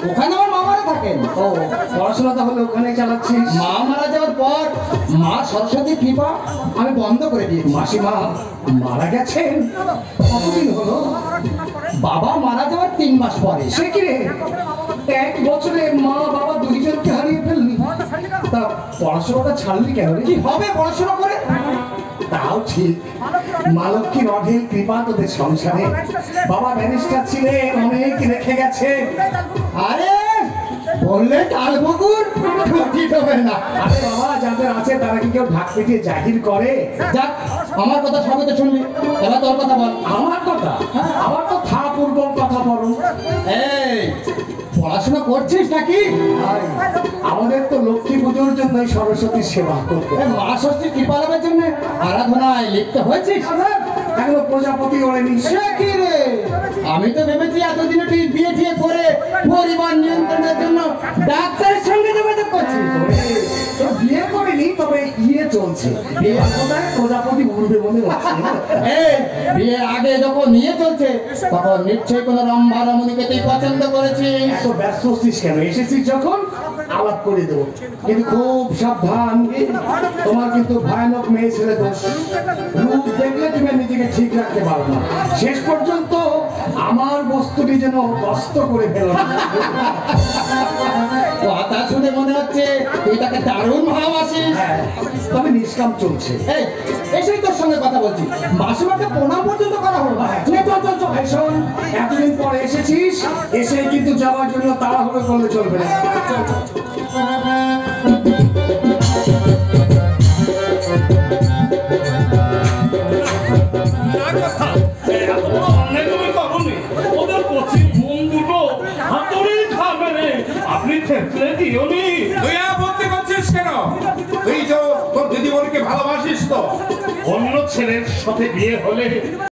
ওখানে আমার মামারা থাকেন। ও, পড়াশোনা তাহলে ওখানে চালাচ্ছিস? মা মারা যাওয়ার পর মা সরস্বতীর কৃপা আমি বন্ধ করে দিয়েছি। মাসিমা মারা গেছেন? কতদিন হলো? বাবা মারা যাওয়ার 3 মাস পরে। সে কি রে, 1 বছরে মা বাবা দুইজনকে হারিয়ে ফেললি? তা পড়াশোনাটা ছাড়লি কেন রে? কি হবে পড়াশোনা করে? তাও ঠিক, মা লক্ষ্মীর অঢেল কৃপা তোদের সংসারে। বাবা ব্যারিস্টার ছিলেন, অনেক রেখে গেছে। আরে বললে তাল বকুর ঠিক হবে না। আরে বাবা, যাদের আছে তারা কি কেউ ঢাক পিটিয়ে জাহির করে? যাক, আমার কথা সবই তো শুনলি, এবার তোর কথা বল। আমার কথা? আমার তো থা পূর্বক কথা বলো। এই পড়াশোনা করছিস নাকি? ভাই, আমাদের তো লক্ষ্মী পুজোর জন্যই সরস্বতীর সেবা করতে। মা ষষ্ঠীর কৃপা লাভের জন্য আরাধনায় লিপ্ত হয়েছিস? এখনো প্রজাপতি ওড়েনি। সে কি রে, আমি তো ভেবেছি এতদিনে তুই বিয়ে টিয়ে করে পরিবার নিয়ন্ত্রণের জন্য ডাক্তারের সঙ্গে যোগাযোগ করছিস। তো বিয়ে করিনি, তবে ইয়ে চলছে। বিয়ে কোথায় প্রজাপতি উড়বে মনে হচ্ছে। এই বিয়ের আগে যখন নিয়ে চলছে তখন নিশ্চয়ই কোনো রম্ভা রমণীকে তুই পছন্দ করেছিস। এত ব্যস্ত হচ্ছিস কেন? এসেছিস যখন আলাপ করে দেবো, কিন্তু খুব সাবধান। তোমার কিন্তু ভয়ানক মেয়ে ছেলে দোষ। রূপ দেখলে তুমি নিজেকে ঠিক রাখতে পারো না। শেষ পর্যন্ত আমার বস্তুটি যেন কষ্ট করে ফেলো না। কথা শুনে মনে হচ্ছে তুই তাকে দারুণ ভালোবাসিস। হ্যাঁ, তবে নিষ্কাম চলছে। এই এসেই তোর সঙ্গে কথা বলছি, মাসিমাকে প্রণাম পর্যন্ত করা হলো না। চল, শোন, এতদিন পরে এসেছিস, এসে কিন্তু যাওয়ার জন্য তাড়াহুড়ো করলে চলবে না। আপনি থেতলে দিওনি। তুই আপত্তি করছিস কেন? তুই তো তোর দিদিমণিকে ভালোবাসিস তো। অন্য ছেলের সাথে বিয়ে হলে